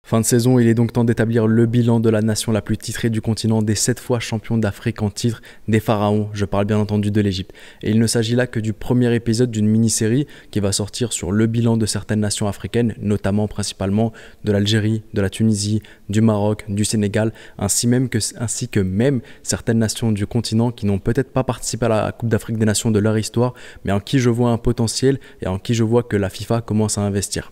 Fin de saison, il est donc temps d'établir le bilan de la nation la plus titrée du continent, des 7 fois champions d'Afrique en titre, des pharaons, je parle bien entendu de l'Égypte. Et il ne s'agit là que du premier épisode d'une mini-série qui va sortir sur le bilan de certaines nations africaines, notamment principalement de l'Algérie, de la Tunisie, du Maroc, du Sénégal, ainsi que même certaines nations du continent qui n'ont peut-être pas participé à la Coupe d'Afrique des Nations de leur histoire, mais en qui je vois un potentiel et en qui je vois que la FIFA commence à investir.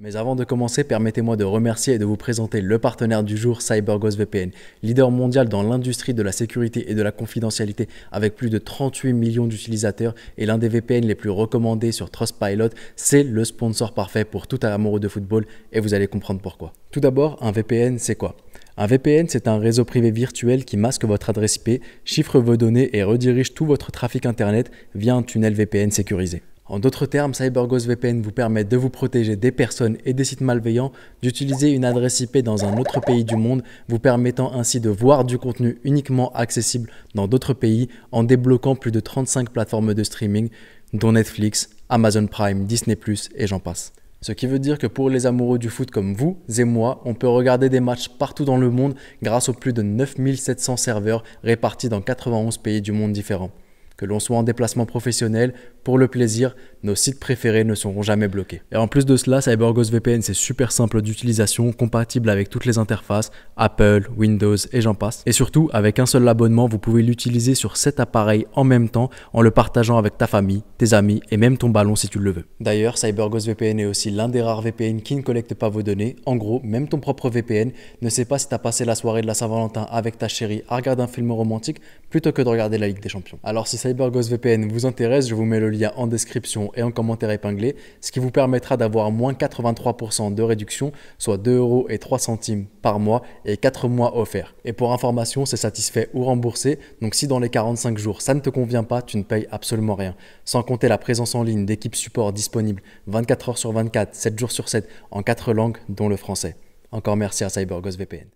Mais avant de commencer, permettez-moi de remercier et de vous présenter le partenaire du jour, CyberGhost VPN, leader mondial dans l'industrie de la sécurité et de la confidentialité avec plus de 38 millions d'utilisateurs et l'un des VPN les plus recommandés sur Trustpilot. C'est le sponsor parfait pour tout amoureux de football et vous allez comprendre pourquoi. Tout d'abord, un VPN, c'est quoi ? Un VPN, c'est un réseau privé virtuel qui masque votre adresse IP, chiffre vos données et redirige tout votre trafic internet via un tunnel VPN sécurisé. En d'autres termes, CyberGhost VPN vous permet de vous protéger des personnes et des sites malveillants, d'utiliser une adresse IP dans un autre pays du monde, vous permettant ainsi de voir du contenu uniquement accessible dans d'autres pays en débloquant plus de 35 plateformes de streaming, dont Netflix, Amazon Prime, Disney+, et j'en passe. Ce qui veut dire que pour les amoureux du foot comme vous et moi, on peut regarder des matchs partout dans le monde grâce aux plus de 9700 serveurs répartis dans 91 pays du monde différents. Que l'on soit en déplacement professionnel, pour le plaisir, nos sites préférés ne seront jamais bloqués. Et en plus de cela, CyberGhost VPN, c'est super simple d'utilisation, compatible avec toutes les interfaces, Apple, Windows et j'en passe. Et surtout, avec un seul abonnement, vous pouvez l'utiliser sur 7 appareils en même temps en le partageant avec ta famille, tes amis et même ton ballon si tu le veux. D'ailleurs, CyberGhost VPN est aussi l'un des rares VPN qui ne collecte pas vos données. En gros, même ton propre VPN ne sait pas si tu as passé la soirée de la Saint-Valentin avec ta chérie à regarder un film romantique plutôt que de regarder la Ligue des Champions. Alors si CyberGhost VPN vous intéresse, je vous mets le lien en description et en commentaire épinglé, ce qui vous permettra d'avoir moins 83% de réduction, soit 2,03 € par mois et 4 mois offerts. Et pour information, c'est satisfait ou remboursé, donc si dans les 45 jours ça ne te convient pas, tu ne payes absolument rien. Sans compter la présence en ligne d'équipes support disponibles 24 heures sur 24, 7 jours sur 7, en 4 langues, dont le français. Encore merci à CyberGhost VPN.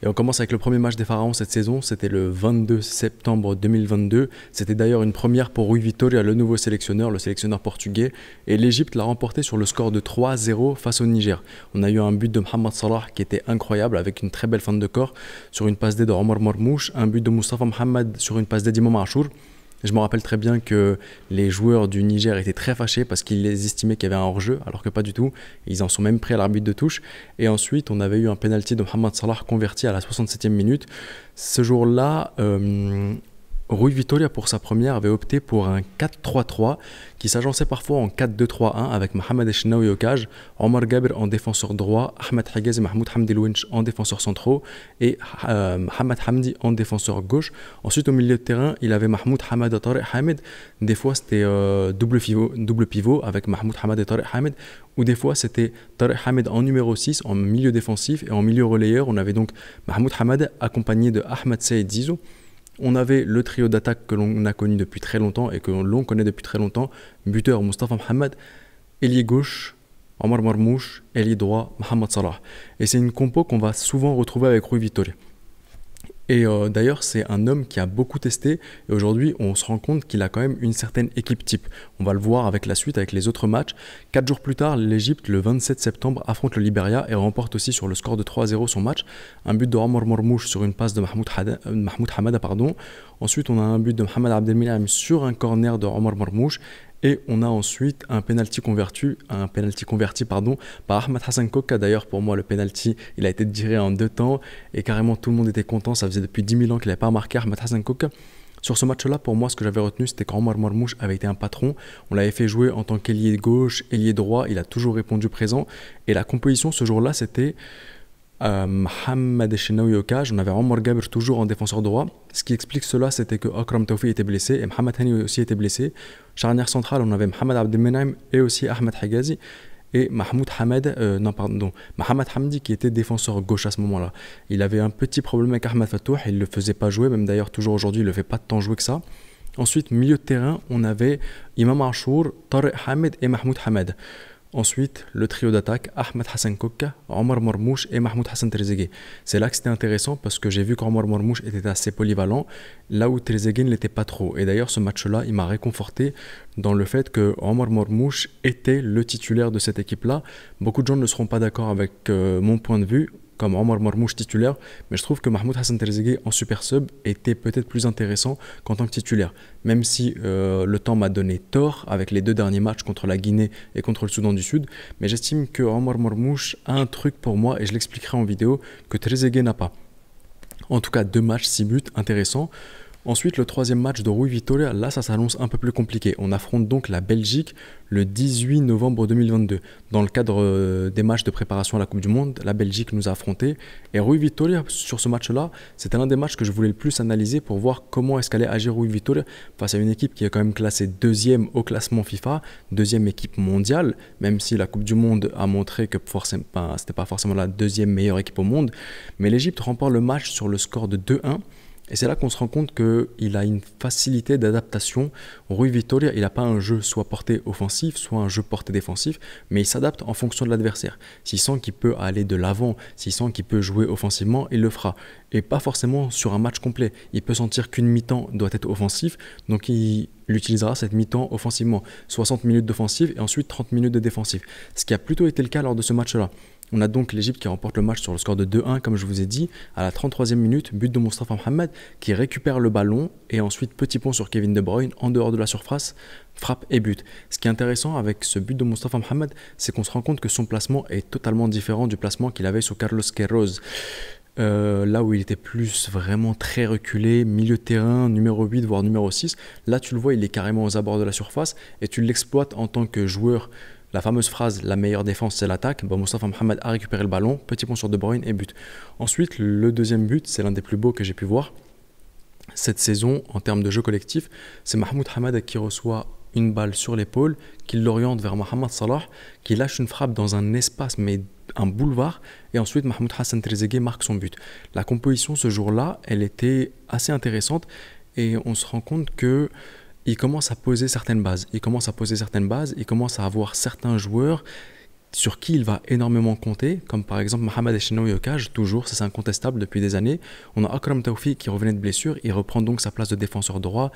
Et on commence avec le premier match des Pharaons cette saison, c'était le 22 septembre 2022. C'était d'ailleurs une première pour Rui Vitória, le nouveau sélectionneur, le sélectionneur portugais. Et l'Égypte l'a remporté sur le score de 3-0 face au Niger. On a eu un but de Mohamed Salah qui était incroyable avec une très belle fin de corps sur une passe D de Omar Marmouche, un but de Moustapha Mohamed sur une passe D d'Imam Achour. Je me rappelle très bien que les joueurs du Niger étaient très fâchés parce qu'ils estimaient qu'il y avait un hors-jeu, alors que pas du tout. Ils en sont même pris à l'arbitre de touche. Et ensuite, on avait eu un penalty de Mohamed Salah converti à la 67e minute. Ce jour-là, Rui Vitória, pour sa première, avait opté pour un 4-3-3 qui s'agençait parfois en 4-2-3-1 avec Mohamed Eshnaoui au cage, Omar Gabr en défenseur droit, Ahmed Hagaz et Mahmoud Hamdi Louench en défenseur centraux et Mohamed Hamdi en défenseur gauche. Ensuite, au milieu de terrain, il avait Mahmoud Hamad et Tariq Hamed. Des fois, c'était double pivot avec Mahmoud Hamad et Tariq Hamed, ou des fois, c'était Tariq Hamed en numéro 6 en milieu défensif et en milieu relayeur. On avait donc Mahmoud Hamad accompagné de Ahmed Saïd Zizou. On avait le trio d'attaque que l'on a connu depuis très longtemps et que l'on connaît depuis très longtemps. Buteur Moustapha Mohamed, ailier gauche Omar Marmouche, ailier droit Mohamed Salah. Et c'est une compo qu'on va souvent retrouver avec Rui Vitória. Et d'ailleurs, c'est un homme qui a beaucoup testé et aujourd'hui, on se rend compte qu'il a quand même une certaine équipe type. On va le voir avec la suite, avec les autres matchs. 4 jours plus tard, l'Égypte, le 27 septembre, affronte le Libéria et remporte aussi sur le score de 3-0 son match. Un but de Omar Marmouche sur une passe de Mahmoud Hamada. Ensuite, on a un but de Mohamed Abdelminam sur un corner de Omar Marmouche. Et on a ensuite un penalty converti par Ahmed Hassan Koka. D'ailleurs, pour moi, le penalty, il a été tiré en 2 temps et carrément tout le monde était content. Ça faisait depuis 10 000 ans qu'il n'avait pas marqué Ahmed Hassan Koka. Sur ce match-là, pour moi, ce que j'avais retenu, c'était qu'Omar Marmouche avait été un patron. On l'avait fait jouer en tant qu'ailier gauche, ailier droit. Il a toujours répondu présent. Et la composition ce jour-là, c'était Mohamed Eshnaoui au cage, on avait Omar Gabr toujours en défenseur droit. Ce qui explique cela, c'était que Akram Taufi était blessé et Mohamed Hani aussi était blessé. Charnière centrale, on avait Mohamed Abdelmenaim et aussi Ahmed Hagazi et Mohamed Hamdi qui était défenseur gauche à ce moment-là. Il avait un petit problème avec Ahmed Fattouh, il ne le faisait pas jouer, même d'ailleurs toujours aujourd'hui il ne le fait pas tant jouer que ça. Ensuite, milieu de terrain, on avait Imam Achour, Tariq Hamed et Mahmoud Hamad. Ensuite, le trio d'attaque, Ahmed Hassan Koka, Omar Marmouche et Mahmoud Hassan Trezeguet. C'est là que c'était intéressant parce que j'ai vu qu'Omar Marmouche était assez polyvalent, là où Trezeguet ne l'était pas trop. Et d'ailleurs, ce match-là, il m'a réconforté dans le fait que Omar Marmouche était le titulaire de cette équipe-là. Beaucoup de gens ne seront pas d'accord avec mon point de vue, comme Omar Marmouche titulaire, mais je trouve que Mahmoud Hassan Trezeguet en super sub était peut-être plus intéressant qu'en tant que titulaire. Même si le temps m'a donné tort avec les deux derniers matchs contre la Guinée et contre le Soudan du Sud, mais j'estime que Omar Marmouche a un truc pour moi, et je l'expliquerai en vidéo, que Trezeguet n'a pas. En tout cas, 2 matchs, 6 buts, intéressant. Ensuite, le troisième match de Rui Vitória, là ça s'annonce un peu plus compliqué. On affronte donc la Belgique le 18 novembre 2022. Dans le cadre des matchs de préparation à la Coupe du Monde, la Belgique nous a affrontés. Et Rui Vitória, sur ce match-là, c'était l'un des matchs que je voulais le plus analyser pour voir comment est-ce qu'allait agir Rui Vitória face à une équipe qui est quand même classée 2e au classement FIFA, 2e équipe mondiale, même si la Coupe du Monde a montré que c'était pas forcément la 2e meilleure équipe au monde. Mais l'Égypte remporte le match sur le score de 2-1. Et c'est là qu'on se rend compte qu'il a une facilité d'adaptation. Rui Vitória, il n'a pas un jeu soit porté offensif, soit un jeu porté défensif, mais il s'adapte en fonction de l'adversaire. S'il sent qu'il peut aller de l'avant, s'il sent qu'il peut jouer offensivement, il le fera. Et pas forcément sur un match complet. Il peut sentir qu'une mi-temps doit être offensif, donc il utilisera cette mi-temps offensivement. 60 minutes d'offensive et ensuite 30 minutes de défensif. Ce qui a plutôt été le cas lors de ce match-là. On a donc l'Égypte qui remporte le match sur le score de 2-1, comme je vous ai dit, à la 33e minute, but de Moustapha Mohamed qui récupère le ballon et ensuite petit pont sur Kevin De Bruyne en dehors de la surface, frappe et but. Ce qui est intéressant avec ce but de Moustapha Mohamed, c'est qu'on se rend compte que son placement est totalement différent du placement qu'il avait sous Carlos Queiroz. Là où il était plus vraiment très reculé, milieu de terrain, numéro 8 voire numéro 6, là tu le vois, il est carrément aux abords de la surface et tu l'exploites en tant que joueur. La fameuse phrase la meilleure défense c'est l'attaque, Moustapha Mohamed a récupéré le ballon, petit pont sur De Bruyne et but. Ensuite le deuxième but, c'est l'un des plus beaux que j'ai pu voir cette saison en termes de jeu collectif, c'est Mahmoud Hamad qui reçoit une balle sur l'épaule, qui l'oriente vers Mohamed Salah, qui lâche une frappe dans un espace, mais un boulevard, et ensuite Mahmoud Hassan Trezeguet marque son but. La composition ce jour-là, elle était assez intéressante, et on se rend compte que il commence à poser certaines bases. Il commence à avoir certains joueurs sur qui il va énormément compter, comme par exemple Mohamed Echenoui au cage, toujours, ça c'est incontestable depuis des années. On a Akram Taoufik qui revenait de blessure, il reprend donc sa place de défenseur droit,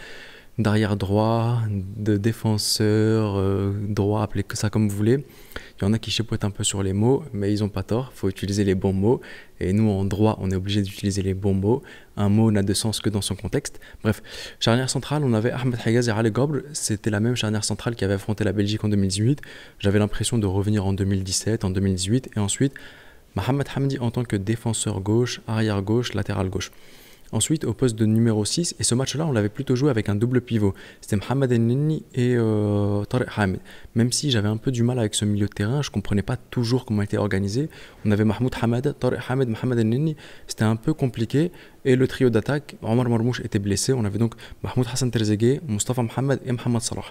d'arrière droit, de défenseur droit, appelez ça comme vous voulez. Il y en a qui chipotent un peu sur les mots, mais ils n'ont pas tort, il faut utiliser les bons mots. Et nous, en droit, on est obligé d'utiliser les bons mots. Un mot n'a de sens que dans son contexte. Bref, charnière centrale, on avait Ahmed Hagaz et Ali Gobr. C'était la même charnière centrale qui avait affronté la Belgique en 2018. J'avais l'impression de revenir en 2017, en 2018. Et ensuite, Mohamed Hamdi en tant que défenseur gauche, arrière gauche, latéral gauche. Ensuite, au poste de numéro 6, et ce match-là, on l'avait plutôt joué avec un double pivot. C'était Mohamed El-Neni et Tariq Hamid. Même si j'avais un peu du mal avec ce milieu de terrain, je ne comprenais pas toujours comment il était organisé. On avait Mahmoud Hamad, Tariq Hamid, Mohamed El-Neni. C'était un peu compliqué. Et le trio d'attaque, Omar Marmouche était blessé. On avait donc Mahmoud Hassan Trezeguet, Moustapha Mohamed et Mohamed Salah.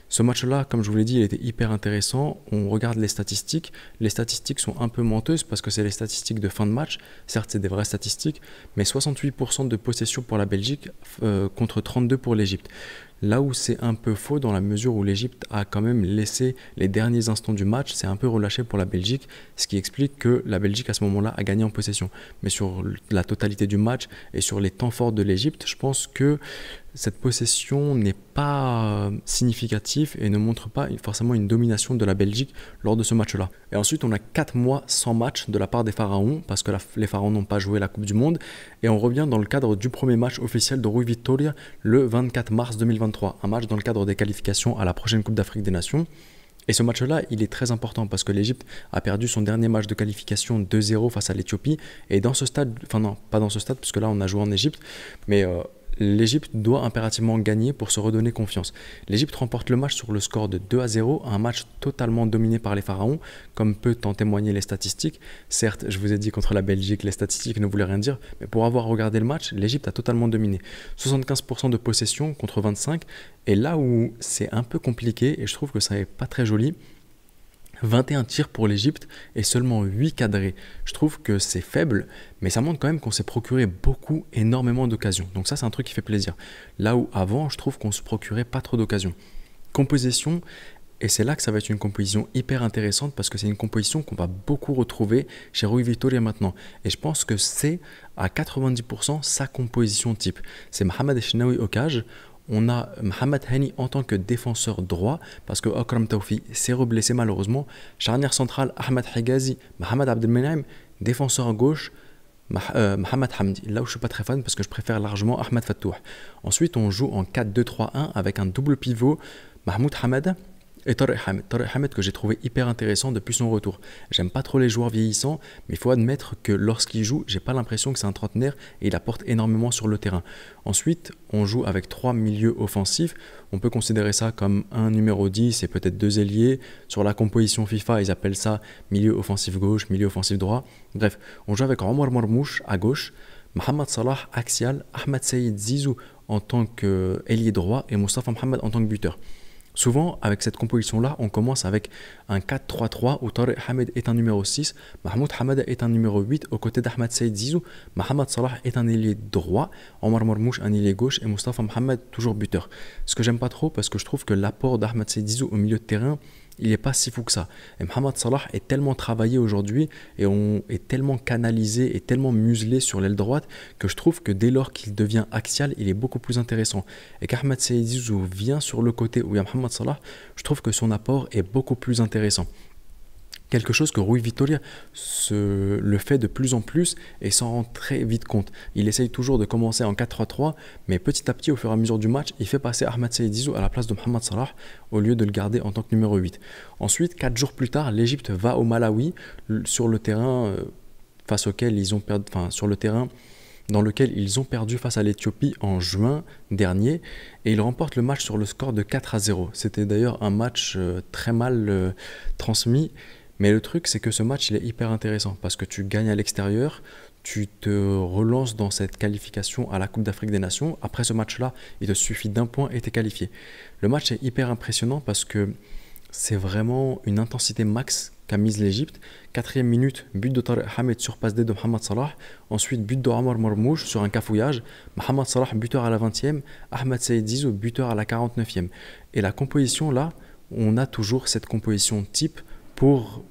Ce match-là, comme je vous l'ai dit, il était hyper intéressant. On regarde les statistiques. Les statistiques sont un peu menteuses parce que c'est les statistiques de fin de match. Certes, c'est des vraies statistiques, mais 68% de possession pour la Belgique contre 32% pour l'Égypte. Là où c'est un peu faux dans la mesure où l'Égypte a quand même laissé les derniers instants du match, c'est un peu relâché pour la Belgique, ce qui explique que la Belgique à ce moment-là a gagné en possession. Mais sur la totalité du match et sur les temps forts de l'Égypte, je pense que cette possession n'est pas significative et ne montre pas forcément une domination de la Belgique lors de ce match-là. Et ensuite, on a 4 mois sans match de la part des Pharaons parce que les Pharaons n'ont pas joué la Coupe du Monde. Et on revient dans le cadre du premier match officiel de Rui Vitória le 24 mars 2023. Un match dans le cadre des qualifications à la prochaine Coupe d'Afrique des Nations. Et ce match-là, il est très important parce que l'Égypte a perdu son dernier match de qualification 2-0 face à l'Éthiopie. Et dans ce stade, enfin non, pas dans ce stade parce que là on a joué en Égypte, mais l'Égypte doit impérativement gagner pour se redonner confiance. L'Égypte remporte le match sur le score de 2-0, un match totalement dominé par les Pharaons, comme peut en témoigner les statistiques. Certes, je vous ai dit contre la Belgique, les statistiques ne voulaient rien dire, mais pour avoir regardé le match, l'Égypte a totalement dominé. 75% de possession contre 25%, et là où c'est un peu compliqué, et je trouve que ça n'est pas très joli, 21 tirs pour l'Égypte et seulement 8 cadrés. Je trouve que c'est faible, mais ça montre quand même qu'on s'est procuré énormément d'occasions. Donc ça, c'est un truc qui fait plaisir. Là où avant, je trouve qu'on se procurait pas trop d'occasions. Composition, Et c'est là que ça va être une composition hyper intéressante parce que c'est une composition qu'on va beaucoup retrouver chez Rui Vitória maintenant. Et je pense que c'est à 90% sa composition type. C'est Mohamed Echnaoui au cage. On a Mohamed Hani en tant que défenseur droit parce que Akram Taufi s'est reblessé malheureusement. Charnière centrale, Ahmed Higazi, Mohamed Abdelmenaim, défenseur gauche, Mohamed Hamdi. Là où je ne suis pas très fan parce que je préfère largement Ahmed Fattouh. Ensuite, on joue en 4-2-3-1 avec un double pivot, Mahmoud Hamad et Tariq Hamed. Tariq Hamed que j'ai trouvé hyper intéressant depuis son retour. J'aime pas trop les joueurs vieillissants, mais il faut admettre que lorsqu'il joue, j'ai pas l'impression que c'est un trentenaire et il apporte énormément sur le terrain. Ensuite, on joue avec 3 milieux offensifs. On peut considérer ça comme un numéro 10 et peut-être 2 ailiers. Sur la composition FIFA, ils appellent ça milieu offensif gauche, milieu offensif droit. Bref, on joue avec Omar Marmouche à gauche, Mohamed Salah axial, Ahmed Saïd Zizou en tant qu'ailier droit et Moustapha Mohamed en tant que buteur. Souvent, avec cette composition-là, on commence avec un 4-3-3 où Tariq Hamed est un numéro 6, Mahmoud Hamada est un numéro 8 aux côtés d'Ahmed Saïd Zizou, Mohamed Salah est un ailier droit, Omar Marmouche un ailier gauche et Moustapha Mohamed toujours buteur. Ce que j'aime pas trop parce que je trouve que l'apport d'Ahmed Saïd Zizou au milieu de terrain, il n'est pas si fou que ça. Et Mohamed Salah est tellement travaillé aujourd'hui et on est tellement canalisé et tellement muselé sur l'aile droite que je trouve que dès lors qu'il devient axial, il est beaucoup plus intéressant. Et qu'Ahmed Saïd Zizou vient sur le côté où il y a Mohamed Salah, je trouve que son apport est beaucoup plus intéressant. Quelque chose que Rui Vitória le fait de plus en plus et s'en rend très vite compte. Il essaye toujours de commencer en 4-3-3, mais petit à petit, au fur et à mesure du match, il fait passer Ahmed Saïd Zizou à la place de Mohamed Salah au lieu de le garder en tant que numéro 8. Ensuite, 4 jours plus tard, l'Égypte va au Malawi sur le terrain face auquel ils ont perdu, sur le terrain dans lequel ils ont perdu face à l'Éthiopie en juin dernier et ils remportent le match sur le score de 4-0. C'était d'ailleurs un match très mal transmis. Mais le truc, c'est que ce match, il est hyper intéressant parce que tu gagnes à l'extérieur, tu te relances dans cette qualification à la Coupe d'Afrique des Nations. Après ce match-là, il te suffit d'un point et tu es qualifié. Le match est hyper impressionnant parce que c'est vraiment une intensité max qu'a mise l'Égypte. 4e minute, but de Tariq Hamed sur passe D de Mohamed Salah. Ensuite, but de Omar Marmouche sur un cafouillage. Mohamed Salah, buteur à la 20e. Ahmed Saïd Zizou, buteur à la 49e. Et la composition, là, on a toujours cette composition type pour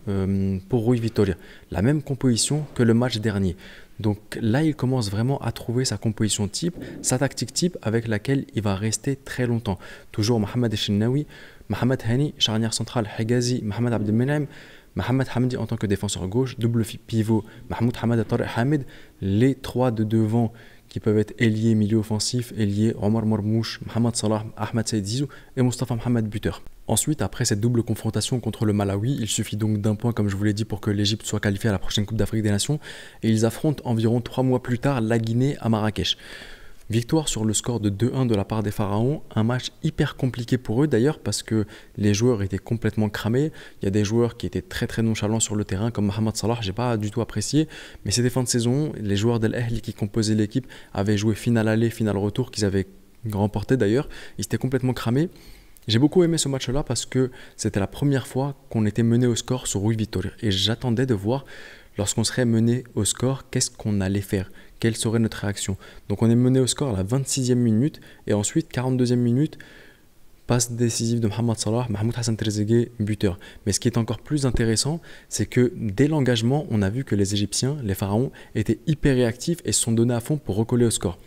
Rui Vitória. La même composition que le match dernier. Donc là, il commence vraiment à trouver sa composition type, sa tactique type avec laquelle il va rester très longtemps. Toujours Mohamed Echnaoui, Mohamed Hani, charnière centrale, Higazi, Mohamed Abdelmenaim, Mohamed Hamdi en tant que défenseur gauche, double pivot, Mahmoud Hamad et Tariq Hamed, les 3 de devant qui peuvent être ailier, milieu offensif, ailier, Omar Marmouche, Mohamed Salah, Ahmed Saïd Zizou et Moustapha Mohamed buteur. Ensuite, après cette double confrontation contre le Malawi, il suffit donc d'un point, comme je vous l'ai dit, pour que l'Égypte soit qualifiée à la prochaine Coupe d'Afrique des Nations. Et ils affrontent environ 3 mois plus tard la Guinée à Marrakech. Victoire sur le score de 2-1 de la part des Pharaons, un match hyper compliqué pour eux d'ailleurs parce que les joueurs étaient complètement cramés. Il y a des joueurs qui étaient très très nonchalants sur le terrain comme Mohamed Salah, j'ai pas du tout apprécié, mais c'était fin de saison, les joueurs d'Al Ahly qui composaient l'équipe avaient joué finale aller, finale retour qu'ils avaient remporté d'ailleurs, ils étaient complètement cramés. J'ai beaucoup aimé ce match-là parce que c'était la première fois qu'on était mené au score sur Rui Vitória et j'attendais de voir lorsqu'on serait mené au score, qu'est-ce qu'on allait faire, quelle serait notre réaction. Donc on est mené au score à la 26e minute et ensuite 42e minute, passe décisive de Mohamed Salah, Mahmoud Hassan Trezeguet, buteur. Mais ce qui est encore plus intéressant, c'est que dès l'engagement, on a vu que les Égyptiens, les Pharaons, étaient hyper réactifs et se sont donnés à fond pour recoller au score.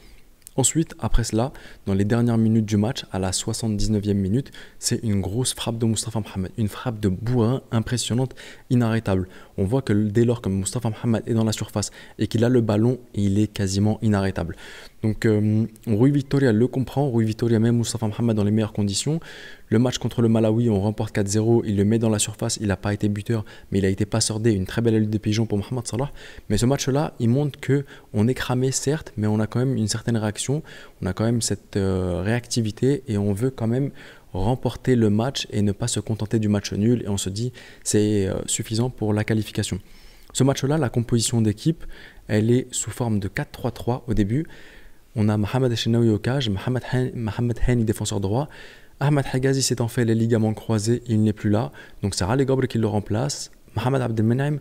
Ensuite, après cela, dans les dernières minutes du match, à la 79e minute, c'est une grosse frappe de Moustapha Mohamed, une frappe de bourrin impressionnante, inarrêtable. On voit que dès lors que Moustapha Mohamed est dans la surface et qu'il a le ballon, il est quasiment inarrêtable. Donc Rui Vitória le comprend, Rui Vitória met Moustapha Mohamed dans les meilleures conditions. Le match contre le Malawi, on remporte 4-0, il le met dans la surface, il n'a pas été buteur, mais il a été passeur D, une très belle aile de pigeon pour Mohamed Salah. Mais ce match-là, il montre qu'on est cramé certes, mais on a quand même une certaine réaction, on a quand même cette réactivité et on veut quand même remporter le match et ne pas se contenter du match nul et on se dit c'est suffisant pour la qualification. Ce match-là, la composition d'équipe, elle est sous forme de 4-3-3 au début. On a Mohamed Echnaoui au cage, Mohamed Hani défenseur droit, Ahmed Higazi s'étant fait les ligaments croisés, il n'est plus là, donc c'est Ali Gabr qui le remplace, Mohamed Abdelmenaim,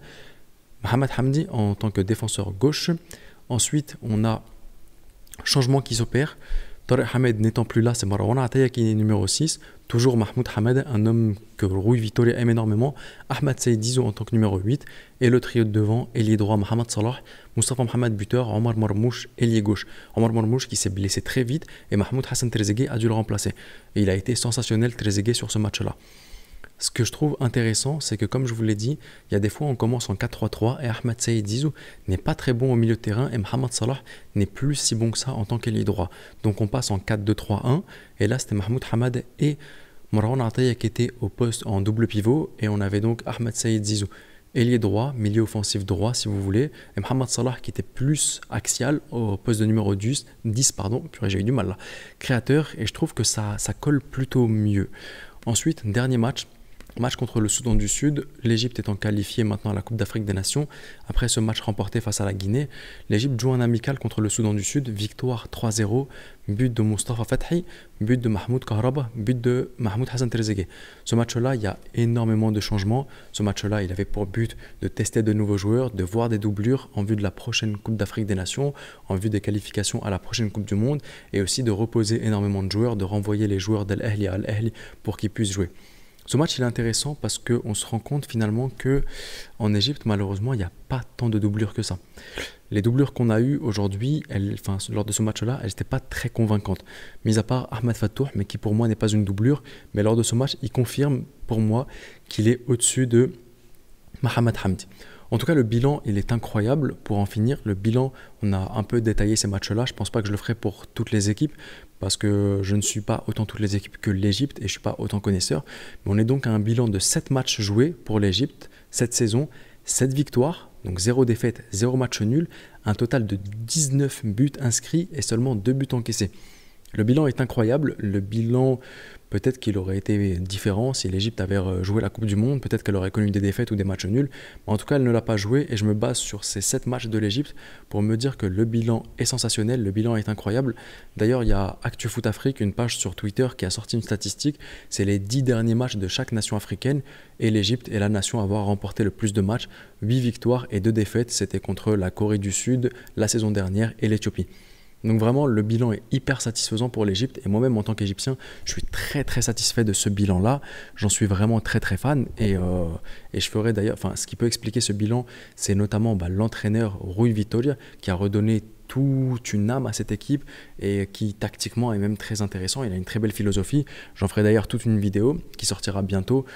Mohamed Hamdi en tant que défenseur gauche. Ensuite, on a changement qui s'opère. Tariq Hamed n'étant plus là, c'est Marwan Ataya qui est numéro 6. Toujours Mahmoud Hamed, un homme que Rui Vitoria aime énormément. Ahmed Saïd Zizou en tant que numéro 8. Et le trio de devant, ailier droit Mohamed Salah, Moustapha Mohamed buteur, Omar Marmouche, ailier gauche. Omar Marmouche qui s'est blessé très vite et Mahmoud Hassan Trezeguet a dû le remplacer. Et il a été sensationnel Trezeguet sur ce match-là. Ce que je trouve intéressant, c'est que comme je vous l'ai dit, il y a des fois on commence en 4-3-3 et Ahmed Saïd Zizou n'est pas très bon au milieu de terrain et Mohamed Salah n'est plus si bon que ça en tant qu'ailier droit. Donc on passe en 4-2-3-1 et là c'était Mahmoud Hamed et Marwan Ataya qui étaient au poste en double pivot et on avait donc Ahmed Saïd Zizou, ailier droit, milieu offensif droit si vous voulez, et Mohamed Salah qui était plus axial au poste de numéro 10 purée, j'ai eu du mal là, créateur, et je trouve que ça colle plutôt mieux. Ensuite, dernier match contre le Soudan du Sud. L'Égypte étant qualifiée maintenant à la Coupe d'Afrique des Nations. Après ce match remporté face à la Guinée, l'Égypte joue un amical contre le Soudan du Sud. Victoire 3-0, but de Mustafa Fathi, but de Mahmoud Kahraba, but de Mahmoud Hassan Trezeguet. Ce match-là, il y a énormément de changements. Ce match-là, il avait pour but de tester de nouveaux joueurs, de voir des doublures en vue de la prochaine Coupe d'Afrique des Nations, en vue des qualifications à la prochaine Coupe du Monde, et aussi de reposer énormément de joueurs, de renvoyer les joueurs d'Al Ahly à Al Ahly pour qu'ils puissent jouer. Ce match il est intéressant parce qu'on se rend compte finalement qu'en Égypte, malheureusement, il n'y a pas tant de doublures que ça. Les doublures qu'on a eues aujourd'hui, lors de ce match-là, elles n'étaient pas très convaincantes. Mis à part Ahmed Fattouh, mais qui pour moi n'est pas une doublure, mais lors de ce match, il confirme pour moi qu'il est au-dessus de Mohamed Hamdi. En tout cas, le bilan, il est incroyable. Pour en finir, le bilan, on a un peu détaillé ces matchs-là. Je ne pense pas que je le ferai pour toutes les équipes parce que je ne suis pas autant toutes les équipes que l'Égypte et je ne suis pas autant connaisseur. Mais on est donc à un bilan de 7 matchs joués pour l'Égypte cette saison, 7 victoires, donc 0 défaite, 0 match nul, un total de 19 buts inscrits et seulement 2 buts encaissés. Le bilan est incroyable. Le bilan, peut-être qu'il aurait été différent si l'Égypte avait joué la Coupe du Monde. Peut-être qu'elle aurait connu des défaites ou des matchs nuls. Mais en tout cas, elle ne l'a pas joué. Et je me base sur ces 7 matchs de l'Égypte pour me dire que le bilan est sensationnel. Le bilan est incroyable. D'ailleurs, il y a ActuFoot Afrique, une page sur Twitter qui a sorti une statistique. C'est les 10 derniers matchs de chaque nation africaine. Et l'Égypte est la nation à avoir remporté le plus de matchs. 8 victoires et 2 défaites. C'était contre la Corée du Sud la saison dernière et l'Éthiopie. Donc vraiment, le bilan est hyper satisfaisant pour l'Égypte et moi-même en tant qu'Égyptien, je suis très très satisfait de ce bilan-là. J'en suis vraiment très très fan et je ferai d'ailleurs, ce qui peut expliquer ce bilan, c'est notamment l'entraîneur Rui Vitoria qui a redonné toute une âme à cette équipe et qui tactiquement est même très intéressant. Il a une très belle philosophie. J'en ferai d'ailleurs toute une vidéo qui sortira bientôt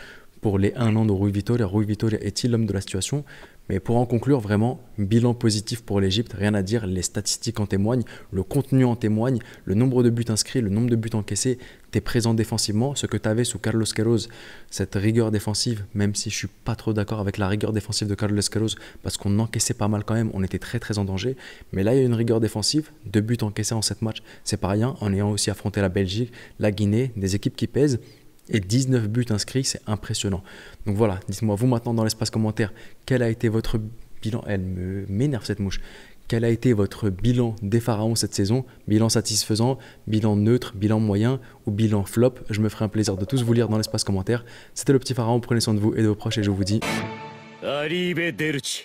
pour les 1 an de Rui Vitoria. Rui Vitoria est-il l'homme de la situation ? Mais pour en conclure, vraiment, bilan positif pour l'Égypte, rien à dire, les statistiques en témoignent, le contenu en témoigne, le nombre de buts inscrits, le nombre de buts encaissés, tu es présent défensivement, ce que tu avais sous Carlos Queiroz, cette rigueur défensive, même si je suis pas trop d'accord avec la rigueur défensive de Carlos Queiroz, parce qu'on encaissait pas mal quand même, on était très très en danger, mais là il y a une rigueur défensive, 2 buts encaissés en 7 matchs, c'est pas rien, en ayant aussi affronté la Belgique, la Guinée, des équipes qui pèsent, et 19 buts inscrits, c'est impressionnant. Donc voilà, dites-moi vous maintenant dans l'espace commentaire, quel a été votre bilan? Elle m'énerve cette mouche. Quel a été votre bilan des Pharaons cette saison? Bilan satisfaisant, bilan neutre, bilan moyen ou bilan flop? Je me ferai un plaisir de tous vous lire dans l'espace commentaire. C'était le petit Pharaon, prenez soin de vous et de vos proches et je vous dis... Arrivederci.